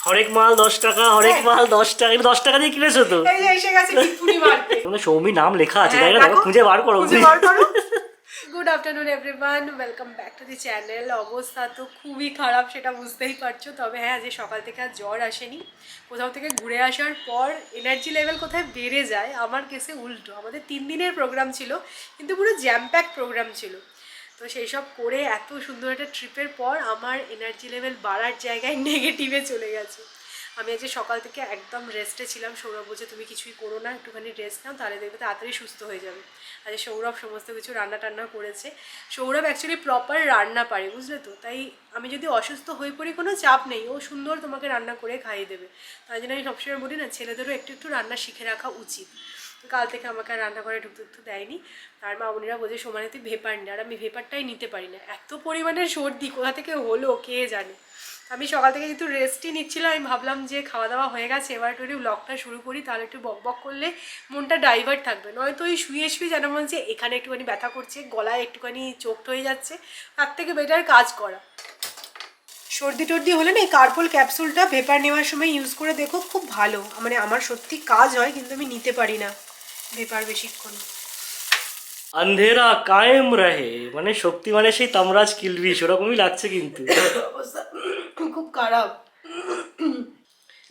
হরেক মাল 10 টাকা, হরেক মাল 10 টাকা। এটা 10 টাকা দিয়ে কিনেছো তো? এই যে এসে গেছে টিপুনি মারতে। মানে সৌমি নাম লেখা আছে, তাই না? দেখো খুঁজে বার করো। Good afternoon everyone, welcome back to the channel. অবস্থা তো খুবই খারাপ, সেটা বুঝতেই পারছো। তবে হ্যাঁ, যে সকাল থেকে আর জ্বর আসেনি। কোথাও থেকে ঘুরে আসার পর এনার্জি লেভেল কোথায় বেড়ে যায়, আমার কেসে উল্টো। আমাদের 3 দিনের প্রোগ্রাম ছিল, কিন্তু পুরো জ্যাম প্যাক প্রোগ্রাম ছিল। তো সেই সব করে এত সুন্দর একটা ট্রিপের পর আমার এনার্জি লেভেল বাড়ার জায়গায় নেগেটিভে চলে গেছে। আমি আজকে সকাল থেকে একদম রেস্টে ছিলাম। সৌরভ বলছে তুমি কিছুই করো না, একটুখানি রেস্ট নাও, তাহলে দেখবে তাড়াতাড়ি সুস্থ হয়ে যাবে। আজকে সৌরভ সমস্ত কিছু রান্না টান্না করেছে। সৌরভ অ্যাকচুয়ালি প্রপার রান্না পারে, বুঝলে তো। তাই আমি যদি অসুস্থ হয়ে পড়ি কোনো চাপ নেই, ও সুন্দর তোমাকে রান্না করে খাইয়ে দেবে। তাই জন্য আমি সবসময় বলি না, ছেলেদেরও একটু একটু রান্না শিখে রাখা উচিত। কাল থেকে আমাকে আর রান্না করে ঢুকতে দেয়নি। তার মামুনিরা বলছে সমানে তুই ভেপার নে, আর আমি ভেপারটাই নিতে পারি না। এত পরিমাণে সর্দি কোথা থেকে হলো কে জানে। আমি সকাল থেকে যেহেতু রেস্টই নিচ্ছিলাম, আমি ভাবলাম যে খাওয়া দাওয়া হয়ে গেছে, এবার একটু ব্লগটা শুরু করি, তাহলে একটু বক বক করলে মনটা ডাইভার্ট থাকবে। নয়তো ওই শুয়ে শুয়ে যেন মনে হচ্ছে এখানে একটুখানি ব্যথা করছে, গলায় একটুখানি চোখট হয়ে যাচ্ছে। তার থেকে বেটার কাজ করা। সর্দি টর্দি হলে না, এই কার্পল ক্যাপসুলটা ভেপার নেওয়ার সময় ইউজ করে দেখো, খুব ভালো। মানে আমার সত্যি কাজ হয়, কিন্তু আমি নিতে পারি না ভেপার বেশিক্ষণ। আন্ধেরা কায়েম রহে, মানে শক্তি মানে সেই তামরাজ কিলবিশ, ওরকমই লাগছে কিন্তু। অবস্থা খুব খারাপ।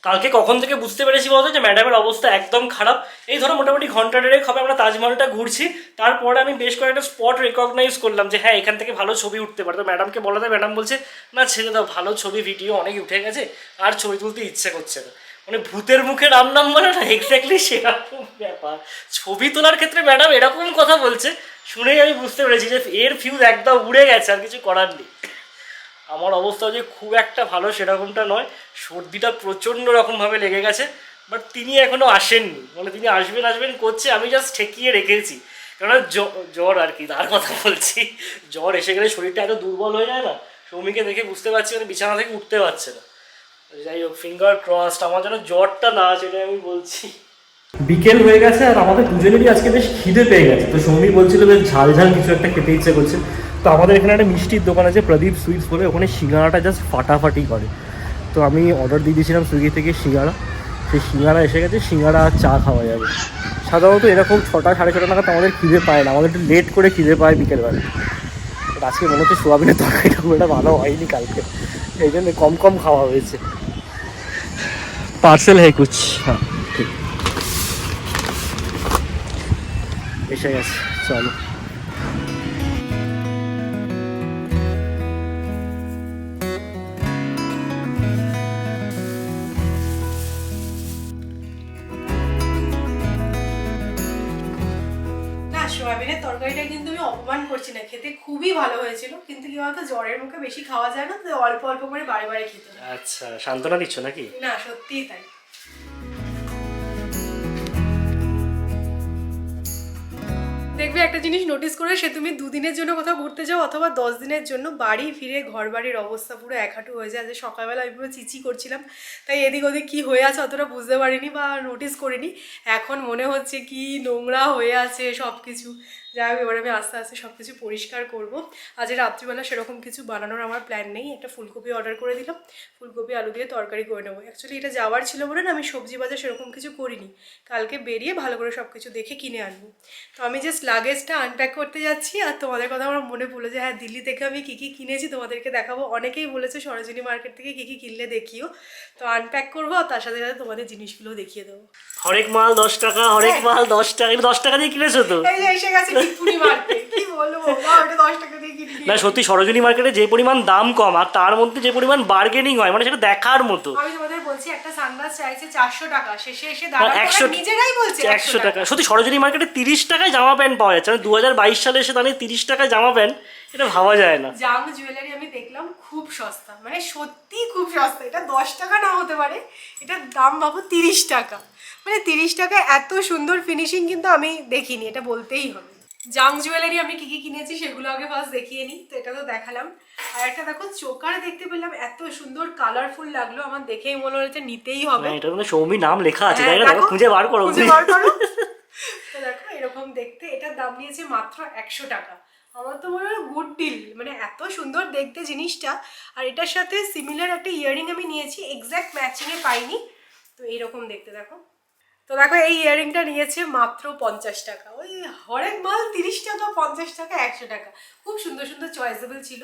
কালকে কখন থেকে বুঝতে পেরেছি বলতো যে ম্যাডামের অবস্থা একদম খারাপ। এই ধরো মোটামুটি ঘন্টা দেড়েক হবে আমরা তাজমহলটা ঘুরছি, তারপরে আমি বেশ কয়েকটা স্পট রেকগনাইজ করলাম যে হ্যাঁ এখান থেকে ভালো ছবি উঠতে পারে। তো ম্যাডামকে বলাতে ম্যাডাম বলছে না ছেড়ে দাও, ভালো ছবি ভিডিও অনেক উঠে গেছে, আর ছবি তুলতে ইচ্ছে করছে না। মানে ভূতের মুখে রাম নাম বলে না, এক্স্যাক্টলি সেরকম ব্যাপার। ছবি তোলার ক্ষেত্রে ম্যাডাম এরকম কথা বলছে, শুনেই আমি বুঝতে পেরেছি যে এর ফিউজ একদম উড়ে গেছে, আর কিছু করার নেই। আমার অবস্থা যে খুব একটা ভালো সেরকমটা নয়, সর্দিটা প্রচণ্ড রকমভাবে লেগে গেছে। বাট তিনি এখনও আসেননি, মানে তিনি আসবেন আসবেন করছে, আমি জাস্ট ঠেকিয়ে রেখেছি। কেননা জ্বর আর কি, তার কথা বলছি। জ্বর এসে গেলে শরীরটা এত দুর্বল হয়ে যায় না। সৌমিকে দেখে বুঝতে পারছি মানে বিছানা থেকে উঠতে পারছে না। যাই হোক, ফিঙ্গার ক্রসড আমার যেন জ্বরটা না, সেটা আমি বলছি। বিকেল হয়ে গেছে আর আমাদের দুজনেরই আজকে বেশ খিদে পেয়ে গেছে। তো সৌমি বলছিল বেশ ঝাল ঝাল কিছু একটা খেতে ইচ্ছে করছে। তো আমাদের এখানে একটা মিষ্টির দোকান আছে, প্রদীপ সুইটস বলে, ওখানে সিঙ্গাড়াটা জাস্ট ফাটাফাটি করে। তো আমি অর্ডার দিয়ে দিয়েছিলাম সুইগি থেকে সিঙ্গাড়া। সেই সিঙ্গাড়া এসে গেছে, সিঙ্গাড়া আর চা খাওয়া যাবে। সাধারণত এরকম 6টা সাড়ে 6টা নাগাদ আমাদের খিদে পায় না, আমাদের একটু লেট করে খিদে পায় বিকেলবেলা। আজকে মনে হচ্ছে সোয়াবিনের তরকারিটা খুব একটা ভালো হয়নি কালকে, এই জন্য কম কম খাওয়া হয়েছে। পার্সেল হ্যাঁ কুছ, হ্যাঁ ঠিক এসে গেছে, চলো। সোয়াবিনের তরকারিটা কিন্তু আমি অপমান করছি না, খেতে খুবই ভালো হয়েছিল। কিন্তু কি বলতো, জ্বরের মুখে বেশি খাওয়া যায় না, তো অল্প অল্প করে বারে বারে খেতে হয়। আচ্ছা, সান্ত্বনা দিচ্ছ নাকি? না, সত্যিই তাই। দেখবে একটা জিনিস নোটিস করে, সে তুমি 2 দিনের জন্য কোথাও ঘুরতে যাও অথবা 10 দিনের জন্য, বাড়ি ফিরে ঘর বাড়ির অবস্থা পুরো এক হাঁটু হয়ে যায়। যে সকালবেলা আমি পুরো চিচি করছিলাম, তাই এদিক ওদিক কী হয়ে আছে অতটা বুঝতে পারিনি বা নোটিস করিনি। এখন মনে হচ্ছে কি নোংরা হয়ে আছে সব কিছু। যাই হোক, এবার আমি আস্তে আস্তে সব কিছু পরিষ্কার করবো। আজ রাত্রিবেলা সেরকম কিছু বানানোর আমার প্ল্যান নেই। একটা ফুলকপি অর্ডার করে দিলাম, ফুলকপি আলু দিয়ে তরকারি করে নেবো। অ্যাকচুয়ালি এটা যাওয়ার ছিল বলে না, আমি সবজি বাজার সেরকম কিছু করিনি। কালকে বেরিয়ে ভালো করে সব কিছু দেখে কিনে আনবো। তো আমি জাস্ট লাগেজটা আনপ্যাক করতে যাচ্ছি। আর তোমাদের কথা আমার মনে পড়লো যে হ্যাঁ, দিল্লি থেকে আমি কী কী কিনেছি তোমাদেরকে দেখাবো। অনেকেই বলেছে সরোজিনী মার্কেট থেকে কী কী কিনলে দেখিও। তো আনপ্যাক করবো, আর তার সাথে সাথে তোমাদের জিনিসগুলো দেখিয়ে দেবো। হরেক মাল 10 টাকা, হরেক মাল 10 টাকা। এটা 10 টাকা দিয়ে কিনেছো তো? এই যে এসে গেছে টিপুনি মারতে, কি বলবো, ওটা 10 টাকা দিয়ে কিনে। না সত্যি, সরোজিনী মার্কেটে যে পরিমাণ দাম কম আর তার মধ্যে যে পরিমাণ বার্গেনিং হয়, মানে সেটা দেখার মতো। আমি তোমাদের বলছি, একটা সানগ্লাস চাইছে 400 টাকা, শেষে এসে দাঁড়ানো নিজেরাই বলছে 100 টাকা। সত্যি সরোজিনী মার্কেটে 30 টাকায় জামা প্যান্ট পাওয়া যাচ্ছে। মানে 2022 সালে এসে দাঁড়িয়ে 30 টাকায় জামা প্যান্ট, এটা ভাবা যায় না। জাম জুয়েলারি আমি দেখলাম খুব সস্তা, মানে সত্যি খুব সস্তা। এটা 10 টাকা না হতে পারে, এটার দাম ভাবো 30 টাকা। মানে 30 টাকায় এত সুন্দর ফিনিশিং কিন্তু আমি দেখিনি, এটা বলতেই হবে। জাম জুয়েলারি আমি কি কি কিনেছি সেগুলো আগে ফার্স্ট দেখিয়ে নিই। তো এটা তো দেখালাম। আর একটা দেখো চোকার দেখতে পেলাম, এত সুন্দর কালারফুল লাগলো আমার, দেখেই মনে হচ্ছে নিতেই হবে। এটা মানে সৌমি নাম লেখা আছে, তাই না? দেখো খুঁজে বার করো। তো দেখো এরকম দেখতে, এটার দাম নিয়েছে মাত্র 100 টাকা। আমার তো মনে হয় গুড ডিল, মানে এত সুন্দর দেখতে জিনিসটা। আর এটার সাথে সিমিলার একটা ইয়াররিং আমি নিয়েছি, এক্স্যাক্ট ম্যাচিংয়ে পাইনি। তো এইরকম দেখতে দেখো। তো দেখো এই ইয়াররিংটা নিয়েছে মাত্র 50 টাকা। ওই হরেক মাল 30 টাকা, 50 টাকা, 100 টাকা। খুব সুন্দর সুন্দর চয়েসেবল ছিল।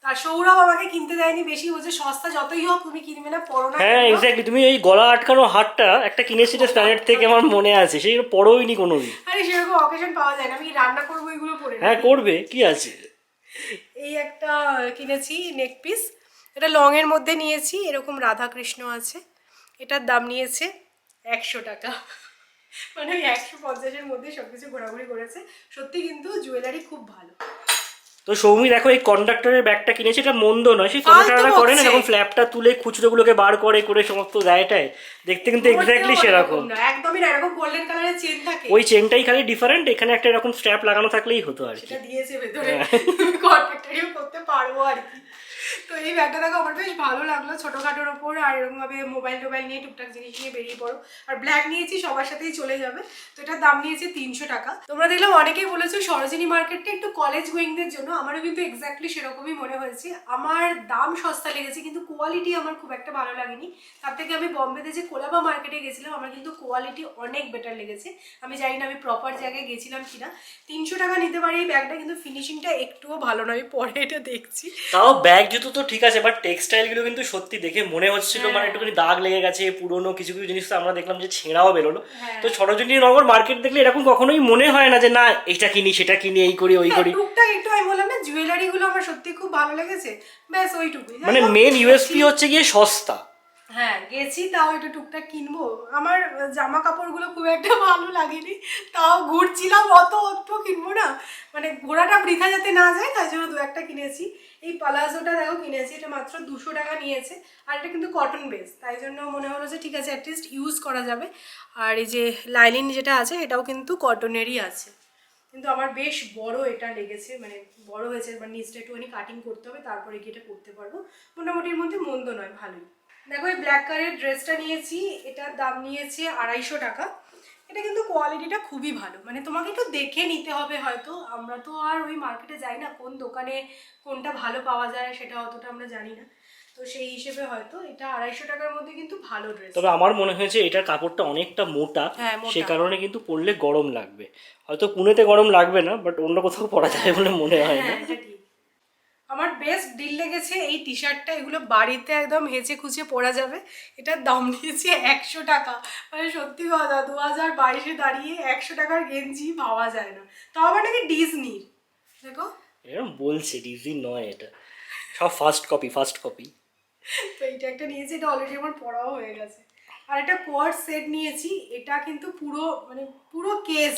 আর সৌরভ আমাকে কিনতে দেয়নি বেশি, বলছে সস্তা যতই হোক তুমি কিনবে না, পরো না। হ্যাঁ এক্স্যাক্টলি, তুমি ওই গলা আটকানো হারটা একটা কিনেছিলে স্ট্যান্ডার্ড থেকে, আমার মনে আছে, সেই পরোইনি কোনোদিন। আরে সেরকম অকেশন পাওয়া যায় না, আমি রান্না করবো এগুলো পরে। হ্যাঁ করবে, কি আছে। এই একটা কিনেছি নেক পিস, এটা লং এর মধ্যে নিয়েছি, এরকম রাধা কৃষ্ণ আছে। এটার দাম নিয়েছে 100 টাকা। মানে 150-এর মধ্যে সবকিছু ঘোরাঘুরি করেছে। সত্যি কিন্তু জুয়েলারি খুব ভালো। তো সৌমি দেখো এই কন্ডাক্টরের ব্যাগটা কিনেছে, এটা মন্দ নয়, সেই কন্ডাক্টররা করে না এরকম ফ্ল্যাপটা তুলে খুচরোগুলোকে বার করে করে সমস্ত দেয়টায়, দেখতে কিন্তু এক্স্যাক্টলি সেরকম। একদমই না, এরকম গোল্ডেন কালারের চেন থাকে, ওই চেনটাই খালি ডিফারেন্ট, এখানে একটা এরকম স্ট্র্যাপ লাগানো থাকলেই হতো আর কি। সেটা দিয়েছে ভেতরে, কর্পেটারিও করতে পারবো আর কি। তো এই ব্যাগটা দেখো আমার বেশ ভালো লাগলো, ছোটোখাটোর ওপর। আর এরকম ভাবে মোবাইল টোবাইল নিয়ে টুকটাক জিনিস নিয়ে বেরিয়ে পড়ো। আর ব্ল্যাক নিয়েছি, সবার সাথেই চলে যাবে। তো এটার দাম নিয়েছে 300 টাকা। তোমরা দেখলাম অনেকেই বলেছো সরোজিনী মার্কেটটা একটু কলেজ গোয়িংদের জন্য, আমারও কিন্তু এক্স্যাক্টলি সেরকমই মনে হয়েছে। আমার দাম সস্তা লেগেছে কিন্তু কোয়ালিটি আমার খুব একটা ভালো লাগেনি। তার থেকে আমি বম্বেতে যে কোলাবা মার্কেটে গেছিলাম, আমার কিন্তু কোয়ালিটি অনেক বেটার লেগেছে। আমি জানি না আমি প্রপার জায়গায় গেছিলাম কিনা। 300 টাকা নিতে পারি এই ব্যাগটা, কিন্তু ফিনিশিংটা একটুও ভালো নয়, পরে এটা দেখছি। তাও ব্যাগ জুতো তো ঠিক আছে, বাট টেক্সটাইল গুলো কিন্তু সত্যি দেখে মনে হচ্ছিল মানে একটুখানি দাগ লেগে গেছে, পুরোনো কিছু কিছু জিনিস তো আমরা দেখলাম যে ছেঁড়াও বেরোলো। তো সরোজিনী নগর মার্কেট দেখলে এরকম কখনোই মনে হয় না যে না এটা কিনি সেটা কিনি, এই করি ওই করি। টুকটাক একটু আমি বললাম না, জুয়েলারি গুলো আমার সত্যি খুব ভালো লেগেছে, ব্যাস ওইটুকুই। মানে মেন ইউএসপি হচ্ছে গিয়ে সস্তা। হ্যাঁ গেছি, তাও একটু টুকটাক কিনবো। আমার জামা কাপড়গুলো খুব একটা ভালো লাগেনি, তাও ঘুরছিলাম, অত একটু কিনবো না, মানে ঘোরাটা বৃথা যাতে না যায়, তাই জন্য 2-1টা কিনেছি। এই পালাজোটা দেখো কিনেছি, এটা মাত্র 200 টাকা নিয়েছে। আর এটা কিন্তু কটন বেস, তাই জন্য মনে হলো যে ঠিক আছে অ্যাটলিস্ট ইউজ করা যাবে। আর এই যে লাইনিং যেটা আছে এটাও কিন্তু কটনেরই আছে। কিন্তু আমার বেশ বড় এটা লেগেছে, মানে বড় হয়েছে, এবার নিচটা একটুখানি কাটিং করতে হবে, তারপরে গিয়ে এটা করতে পারবো। মোটামুটির মধ্যে মন্দ নয়, ভালোই। দেখো এই ব্ল্যাক কালারের ড্রেসটা নিয়েছি, এটার দাম নিয়েছে 250 টাকা। এটা কিন্তু কোয়ালিটিটা খুবই ভালো, মানে তোমাকে একটু দেখে নিতে হবে হয়তো। আমরা তো আর ওই মার্কেটে যাই না, কোন দোকানে কোনটা ভালো পাওয়া যায় সেটা অতটা আমরা জানি না। তো সেই হিসেবে হয়তো এটা 250 টাকার মধ্যে কিন্তু ভালো ড্রেস। তবে আমার মনে হয়েছে এটার কাপড়টা অনেকটা মোটা, সে কারণে কিন্তু পরলে গরম লাগবে। হয়তো পুনেতে গরম লাগবে না, বাট অন্য কোথাও পরা যায় বলে মনে হয় না। আমার বেস্ট ডিল লেগেছে এই টি শার্টটা, এগুলো বাড়িতে একদম হেঁচে খুঁচে পরা যাবে। এটার দাম নিয়েছে 100 টাকা। মানে সত্যি কথা, 2022-এ দাঁড়িয়ে 100 টাকার গেঞ্জি পাওয়া যায় না, তাও আবার নাকি ডিজনির। দেখো এরকম বলছে, ডিজি নয় এটা, সব ফার্স্ট কপি ফার্স্ট কপি। তো এইটা একটা নিয়েছি, এটা অলরেডি আমার পড়াও হয়ে গেছে। আর এটা কোয়ার্ড সেট নিয়েছি, এটা কিন্তু পুরো মানে পুরো কেস,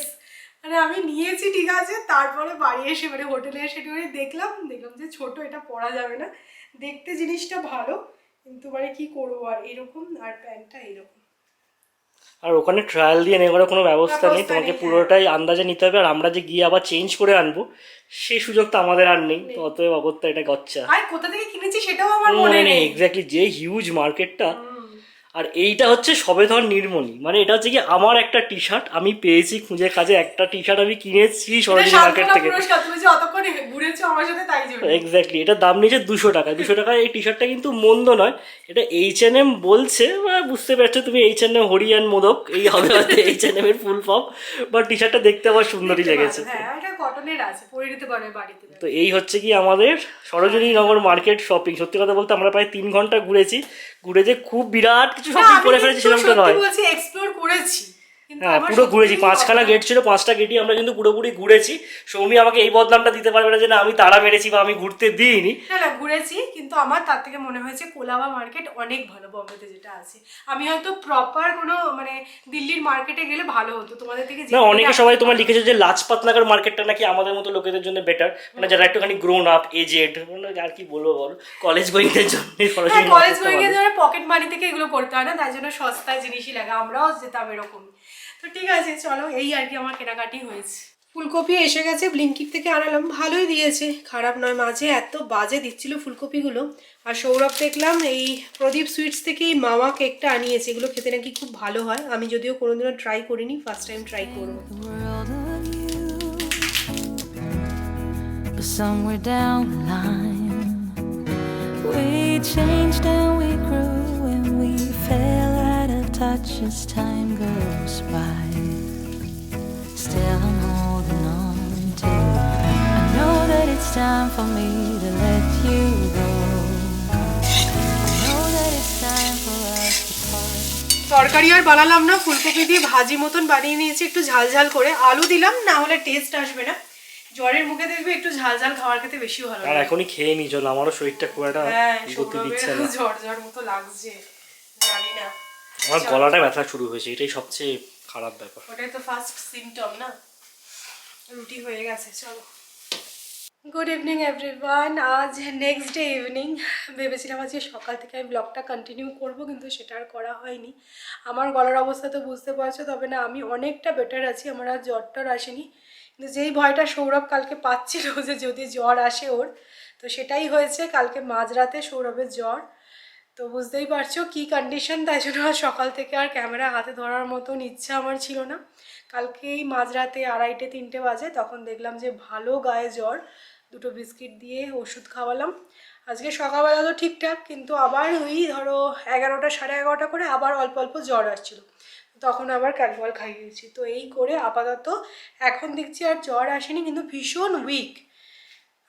মানে আমি নিয়েছি ঠিক আছে, তারপরে বাড়ি এসে মানে হোটেলে এসে দেখলাম যে ছোট, এটা পরা যাবে না। দেখতে জিনিসটা ভালো কিন্তু মানে কি করবো, আর এরকম, আর প্যান্টটা এরকম। আর ওখানে ট্রায়াল দিয়ে নেওয়ার কোনো ব্যবস্থা নেই, তোমাকে পুরোটাই আন্দাজে নিতে হবে। আর আমরা যে গিয়ে আবার চেঞ্জ করে আনবো সেই সুযোগ তো আমাদের আর নেই, তো অতএব অগত্যা এটা গচ্ছা। আর কোথা থেকে কিনেছি সেটাও আমার মনে নেই এক্স্যাক্টলি, যে হিউজ মার্কেটটা। আর এইটা হচ্ছে সবেধন নির্মণি, মানে এটা হচ্ছে কি আমার একটা টি শার্ট আমি পেয়েছি খুঁজে কাজে, একটা টি শার্ট আমি কিনেছি সরোজিনী মার্কেট থেকে। এক্স্যাক্টলি, এটার দাম নিয়েছে 200 টাকা। 200 টাকা এই টি শার্টটা কিন্তু মন্দ নয়। এটা H&M বলছে, বুঝতে পারছো তুমি, H&M হরিয়ান মোদক এই হবে হয়তো H&M এর ফুল ফর্ম, বাট টি শার্টটা দেখতে আমার সুন্দরই লেগেছে। তো এই হচ্ছে কি আমাদের সরোজিনী নগর মার্কেট শপিং। সত্যি কথা বলতে আমরা প্রায় 3 ঘন্টা ঘুরে যে খুব বিরাট কিছু শপিং করে ফেলেছি সেরকমটা নয়। হ্যাঁ পুরো ঘুরেছি, 5খানা গেট ছিল, 5টা গেটই আমরা কিন্তু পুরোপুরি ঘুরেছি। সৌমি আমাকে এই বদনামটা দিতে পারবে না যে না আমি তাড়া মেরেছি বা আমি ঘুরতে দিইনি। না ঘুরেছি, কিন্তু আমার তার থেকে মনে হয়েছে কোলাবা মার্কেট অনেক ভালো বম্বেতে যেটা আছে। আমি হয়তো প্রপার কোনো মানে দিল্লির মার্কেটে গেলে ভালো হতো তোমাদের থেকে। না অনেকে সবাই তোমার লিখেছে যে লাজপাত নগর মার্কেটটা নাকি আমাদের মতো লোকেদের জন্য বেটার, মানে যারা একটুখানি গ্রোন আপ এজেড, আর কি বলবো বল, কলেজ গোয়িংদের জন্য। কলেজ গোয়িংয়ের জন্য পকেট মানি থেকে এগুলো করতে হয় না, তাই জন্য সস্তায় জিনিসই লাগে, আমরাও যেতাম এরকম। তো ঠিক আছে চলো, এই আর কি আমার কেনাকাটি হয়েছে। ফুলকপি এসে গেছে, ব্লিঙ্কিট থেকে আনালাম, ভালোই দিয়েছে, খারাপ নয়। মাঝে এত বাজে দিচ্ছিল ফুলকপিগুলো। আর সৌরভ দেখলাম এই প্রদীপ সুইটস থেকে এই মাওয়া কেকটা আনিয়েছে, এগুলো খেতে নাকি খুব ভালো হয়। আমি যদিও কোনোদিনও ট্রাই করিনি, ফার্স্ট টাইম ট্রাই করবো। but somewhere down the line we changed and we grew and we fell out of touch as time goes by. Still I'm holding on to you. I know that it's time for me to let you go. I know that it's time for us to part. তরকারি আর বানালাম না, ফুলকপি দিয়ে ভাজি মতন বানিয়ে নিয়েছি একটু ঝাল ঝাল করে। আলু দিলাম না হলে টেস্ট আসবে না। জ্বরের মুখে দেখবে একটু ঝাল ঝাল খাবার খেতে বেশি ভালো লাগে। আর এখনই খেয়ে নি চল, আমারও শরীরটা খুব একটা গতি দিচ্ছে না, জ্বর জ্বর মতো লাগছে, জানি না। আমার গলাটা ব্যথা শুরু হয়েছে, এটাই সবচেয়ে খারাপ ব্যাপার। ওটাই তো ফার্স্ট সিম্পটম না। রুটি হয়ে গেছে, চলো। Good evening everyone. আজ নেক্সট ডে ইভিনিং। ভেবেছিলাম আজকে সকাল থেকে আমি ব্লগটা কন্টিনিউ করব, কিন্তু সেটা আর করা হয়নি। আমার গলার অবস্থা তো বুঝতে পারছো, তবে না আমি অনেকটা বেটার আছি, আমার আর জ্বরটার আসেনি। কিন্তু যেই ভয়টা সৌরভ কালকে পাচ্ছিল যে যদি জ্বর আসে ওর, তো সেটাই হয়েছে। কালকে মাঝরাতে সৌরভের জ্বর, তো বুঝতেই পারছো কী কন্ডিশন। তাই জন্য আর সকাল থেকে আর ক্যামেরা হাতে ধরার মতন ইচ্ছা আমার ছিল না। কালকেই মাঝরাতে 2:30-3টে বাজে, তখন দেখলাম যে ভালো গায়ে জ্বর। 2টো বিস্কিট দিয়ে ওষুধ খাওয়ালাম। আজকে সকালবেলা তো ঠিকঠাক, কিন্তু আবার ওই ধরো 11টা 11:30 করে আবার অল্প অল্প জ্বর আসছিলো, তখন আবার ক্যালপল খাইয়েছি। তো এই করে আপাতত এখন দেখছি আর জ্বর আসেনি, কিন্তু ভীষণ উইক।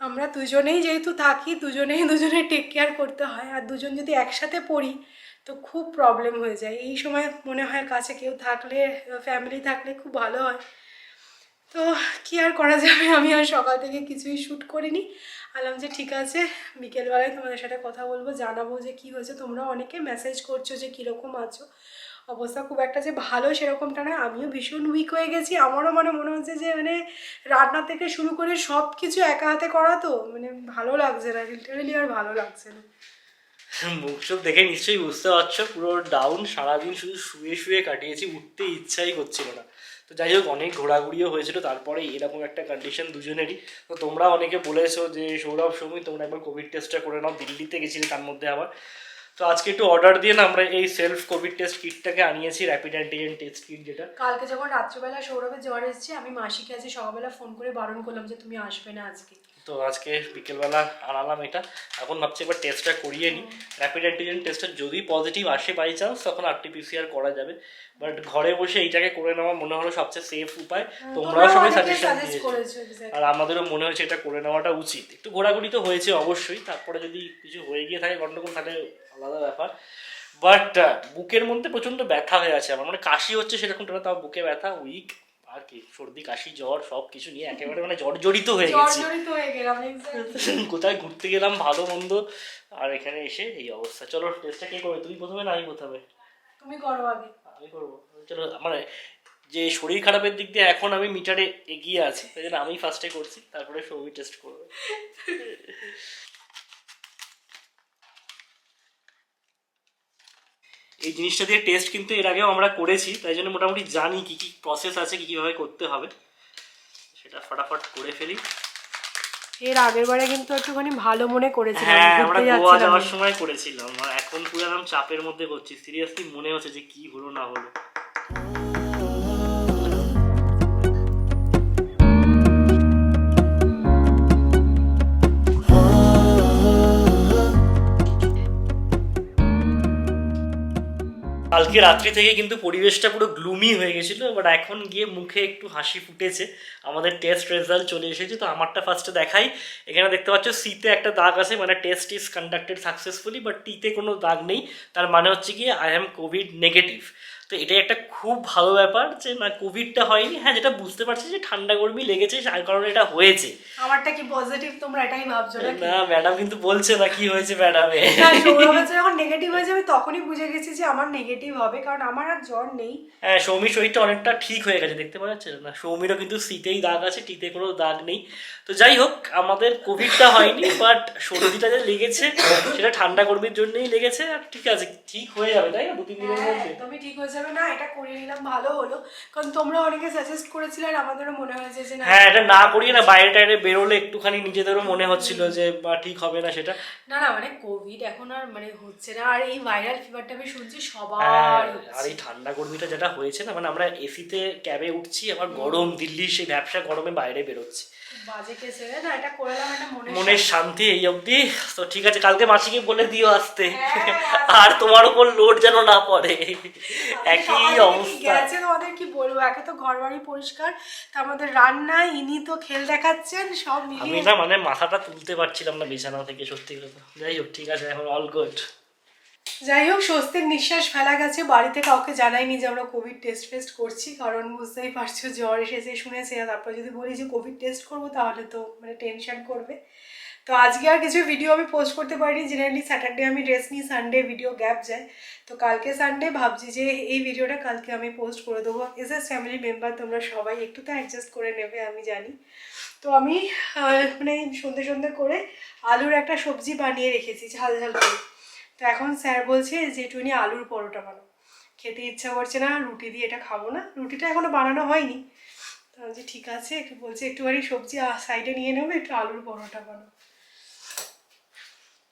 আমরা দুজনেই যেহেতু থাকি, দুজনেই টেক কেয়ার করতে হয়। আর দুজন যদি একসাথে পড়ি তো খুব প্রবলেম হয়ে যায়। এই সময় মনে হয় কাছে কেউ থাকলে, ফ্যামিলি থাকলে খুব ভালো হয়। তো কী আর করা যাবে, আমি আর সকাল থেকে কিছুই শ্যুট করিনি। বললাম যে ঠিক আছে, বিকেলবেলায় তোমাদের সাথে কথা বলবো, জানাবো যে কী হয়েছে। তোমরা অনেকে মেসেজ করছো যে কীরকম আছো। অবস্থা খুব একটা যে ভালো সেরকমটা নয়, আমিও ভীষণ উইক হয়ে গেছি। আমারও মনে হচ্ছে যে রান্না থেকে শুরু করে সব কিছু একা হাতে করা, তো ভালো লাগছে না, লিটারেলি আর ভালো লাগছে না। মুখ চোখ দেখে নিশ্চয়ই বুঝতে পারছো পুরো ডাউন। সারাদিন শুধু শুয়ে শুয়ে কাটিয়েছি, উঠতে ইচ্ছাই করছিল না। তো যাই হোক, অনেক ঘোরাঘুরিও হয়েছিল, তারপরে এরকম একটা কন্ডিশন দুজনেরই। তো তোমরা অনেকে বলেছো যে সৌরভ সৌমি তোমরা একবার কোভিড টেস্টটা করে নাও, দিল্লিতে গেছিলে তার মধ্যে আবার। তো আজকে একটু অর্ডার দিয়ে না আমরা এই সেলফ কোভিড টেস্ট কিটটাকে আনিয়েছি, র্যাপিড অ্যান্টিজেন টেস্ট কিট যেটা। কালকে যখন রাত্রিবেলা সৌরভের জ্বর এসেছে, আমি মাসিকে আজকে সকালবেলা ফোন করে বারণ করলাম যে তুমি আসবে না আজকে। তো আজকে বিকেলবেলা আনালাম এটা। এখন ভাবছি এবার টেস্টটা করিয়ে নিই। র্যাপিড অ্যান্টিজেন টেস্টটা যদি পজিটিভ আসে বাই চান্স, তখন আরটিপিসিআর করা যাবে। বাট ঘরে বসে এইটাকে করে নেওয়া মনে হলো সবচেয়ে সেফ উপায়। তোমরাও সবাই সাজেশন দিয়েছো, আর আমাদেরও মনে হয়েছে এটা করে নেওয়াটা উচিত। একটু ঘোরাঘুরি তো হয়েছে অবশ্যই, তারপরে যদি কিছু হয়ে গিয়ে থাকে গন্ডগোল, তাহলে আলাদা ব্যাপার। বাট বুকের মধ্যে প্রচণ্ড ব্যথা হয়ে আছে আমার, কাশি হচ্ছে সেরকমটা না, তাও বুকে ব্যথা, উইক, আর কি সর্দি কাশি জ্বর সব কিছু নিয়ে একেবারে জর্জরিত হয়ে গেছি। কোথায় ঘুরতে গেলাম ভালো মন্দ, আর এখানে এসে এই অবস্থা। চলো টেস্টটা কে করবে, তুমি প্রথমে না আমি প্রথমে? তুমি করো আগে। আমি করবো, চলো। যে শরীর খারাপের দিক দিয়ে এখন আমি মিটারে এগিয়ে আছি, তাই জন্য আমি ফার্স্টে করছি, তারপরে সৌমি টেস্ট করবে। এই জিনিসটা দিয়ে টেস্ট কিন্তু এর আগেও আমরা করেছি, তাই জন্য মোটামুটি জানি কি কি প্রসেস আছে, কি কিভাবে করতে হবে। সেটা ফটাফট করে ফেলি। এর আগের বারে কিন্তু একটুখানি ভালো মনে করেছিলাম, হ্যাঁ আমরা গোয়া যাওয়ার সময় করেছিলাম। এখন পুরো একদম চাপের মধ্যে করছি, সিরিয়াসলি মনে হচ্ছে যে কি হলো না হলো। কালকে রাত্রি থেকে কিন্তু পরিবেশটা পুরো গ্লুমি হয়ে গেছিলো, বাট এখন গিয়ে মুখে একটু হাসি ফুটেছে। আমাদের টেস্ট রেজাল্ট চলে এসেছে। তো আমারটা ফার্স্টে দেখাই। এখানে দেখতে পাচ্ছ সিতে একটা দাগ আছে, মানে test is conducted successfully, but টিতে কোনো দাগ নেই। তার মানে হচ্ছে কি আই অ্যাম কোভিড নেগেটিভ। তো এটাই একটা খুব ভালো ব্যাপার যে না কোভিডটা হয়নি। হ্যাঁ, যেটা বুঝতে পারছি যে ঠান্ডা গরমি লেগেছে, যার কারণে এটা হয়েছে। আমারটা কি পজিটিভ, তোমরা এটাই ভাবছো নাকি? না ম্যাডাম কিন্তু বলছে না কি হয়েছে ম্যাডামে। সৌরভের যখন নেগেটিভ হয়েছে আমি তখনই বুঝে গেছি যে আমার নেগেটিভ হবে, কারণ আমার আর জ্বর নেই। হ্যাঁ, সৌমির শরীরটা অনেকটা ঠিক হয়ে গেছে, দেখতে পাওয়া যাচ্ছে না। সৌমিরও কিন্তু সিতেই দাগ আছে, টিতে কোনো দাগ নেই। তো যাই হোক, আমাদের কোভিডটা হয়নি, বাট সর্দিটা যে লেগেছে সেটা ঠান্ডা গরমির জন্যই লেগেছে। আর ঠিক আছে, ঠিক হয়ে যাবে, তাই না? 2-3 দিনের মধ্যে তুমি ঠিক হয়ে যাবে। না, এটা করিয়ে নিলাম ভালো হলো, কারণ তোমরা অনেকে সাজেস্ট করেছিলে আর আমাদেরও মনে হয়েছে যে হ্যাঁ এটা না করিয়ে না, বাইরে টাইরে বেরোলে একটুখানি নিজেদেরও মনে হচ্ছিল যে ঠিক হবে না সেটা। না কোভিড এখন আর হচ্ছে না। আর এই ভাইরাল ফিভারটা আমি শুনছি সবার। আর এই ঠান্ডা গরমিটা যেটা হয়েছে না, আমরা এসিতে ক্যাবে উঠছি, আবার গরম দিল্লির সেই ব্যবসা গরমে বাইরে বেরোচ্ছি। বাজে কেসে না, এটা করলাম একটা মনের শান্তি এই অবধি। তো ঠিক আছে, কালকে মাসিকে বলে দিও আসতে, হ্যাঁ, আর তোমার উপর লোড যেন না পড়ে। একই অবস্থা। গেছে তোমাদের কি বলবো, একে তো ঘর বাড়ি পরিষ্কার, তার মধ্যে রান্না, ইনি তো খেল দেখাচ্ছেন, সব আমি মিলিয়ে না মানে মাথাটা তুলতে পারছিলাম না বিছানা থেকে, সত্যি কথা। যাই হোক ঠিক আছে, এখন অল গুড। যাই হোক, স্বস্তির নিঃশ্বাস ফেলা গেছে। বাড়িতে কাউকে জানাইনি যে আমরা কোভিড টেস্ট ফেস্ট করছি, কারণ বুঝতেই পারছো জ্বর এসেছে শুনেছে, তারপর যদি বলি যে কোভিড টেস্ট করবো তাহলে তো মানে টেনশন করবে। তো আজকে আর কিছু ভিডিও আমি পোস্ট করতে পারিনি। জেনারেলি স্যাটারডে আমি রেস্ট নিই, সানডে ভিডিও গ্যাপ যায়। তো কালকে সানডে ভাবছি যে এই ভিডিওটা কালকে আমি পোস্ট করে দেবো। এজ এ ফ্যামিলি মেম্বার তোমরা সবাই একটু তো অ্যাডজাস্ট করে নেবে, আমি জানি। তো আমি মানে সন্ধে সন্ধে করে আলুর একটা সবজি বানিয়ে রেখেছি ঝাল ঝাল করে। তো এখন স্যার বলছে যে একটুখানি আলুর পরোটা বানাও, খেতে ইচ্ছা করছে না, রুটি দিয়ে এটা খাবো না। রুটিটা এখনও বানানো হয়নি। তো আমি যে ঠিক আছে, একটু বলছে একটুখানি সবজি সাইডে নিয়ে নেবে, একটু আলুর পরোটা বানাও।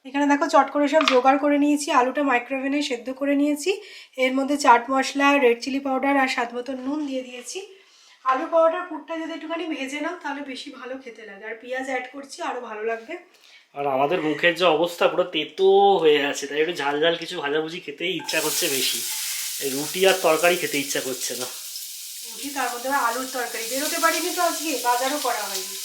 এখানে দেখো চট করে সব জোগাড় করে নিয়েছি। আলুটা মাইক্রোওভেনে সেদ্ধ করে নিয়েছি, এর মধ্যে chaat masala, red chilli powder আর স্বাদ মতো নুন দিয়ে দিয়েছি। আলু পাউডার পুরটা যদি একটুখানি ভেজে নাও তাহলে বেশি ভালো খেতে লাগে, আর পেঁয়াজ অ্যাড করছি আরও ভালো লাগবে। আর আমাদের মুখের যে অবস্থা পুরো তেতো হয়ে আছে, তাই একটু ঝাল ঝাল কিছু ভাজাভুজি খেতেই ইচ্ছা করছে বেশি। এই রুটি আর তরকারি খেতে ইচ্ছা করছে না। রুটি, তার মধ্যে আবার আলুর তরকারি। বেরোতে পারিনি তো আজকে, বাজারও করা হয়নি।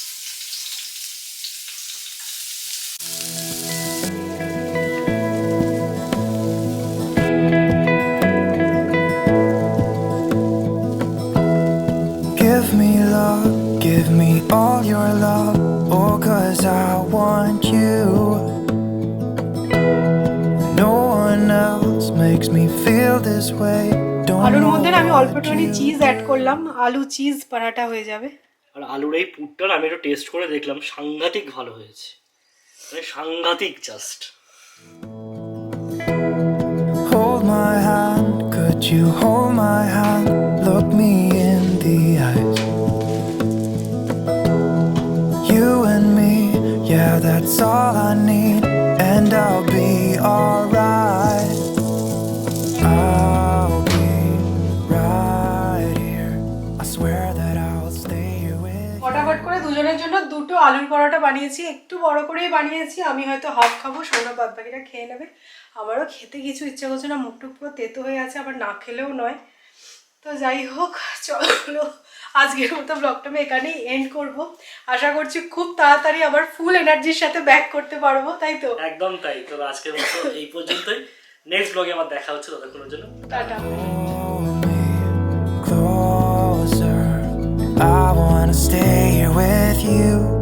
Give me love, give me all your love, oh 'cause I want you. No one else makes me feel this way. Don't আলুর know মধ্যে আমি what অল্প একটুখানি you চিজ অ্যাড করলাম, আলু চিজ পরাঠা হয়ে যাবে। আর আলুর এই পুরটা আমি একটু টেস্ট করে দেখলাম, সাংঘাতিক ভালো হয়েছে, মানে সাংঘাতিক just. hold my hand, could you hold my hand, look me in the eyes. You and me, yeah, that's all I need, and I'll be alright. I'll be right here, I swear that I'll stay here with you. ফটাফট করে দুজনের জন্য দুটো আলুর পরোটা বানিয়েছি, একটু বড় করেই বানিয়েছি। আমি হয়তো হাফ খাবো, সৌরভ বাদ বাকিটা খেয়ে নেবে। আমারও খেতে কিছু ইচ্ছা করছে না, মুখটুক পুরো তেতো হয়ে আছে, আবার না খেলেও নয়। তো যাই হোক, চলো আজকের মতো ব্লগটা আমি এখানেই এন্ড করব। আশা করছি খুব তাড়াতাড়ি আবার ফুল এনার্জির সাথে ব্যাক করতে পারবো, তাই তো? একদম তাই। তো আজকের মতো এই পর্যন্তই, নেক্সট ব্লগে আবার দেখা হচ্ছে, ততক্ষণের জন্য tata. Hold me closer, I wanna stay here with you.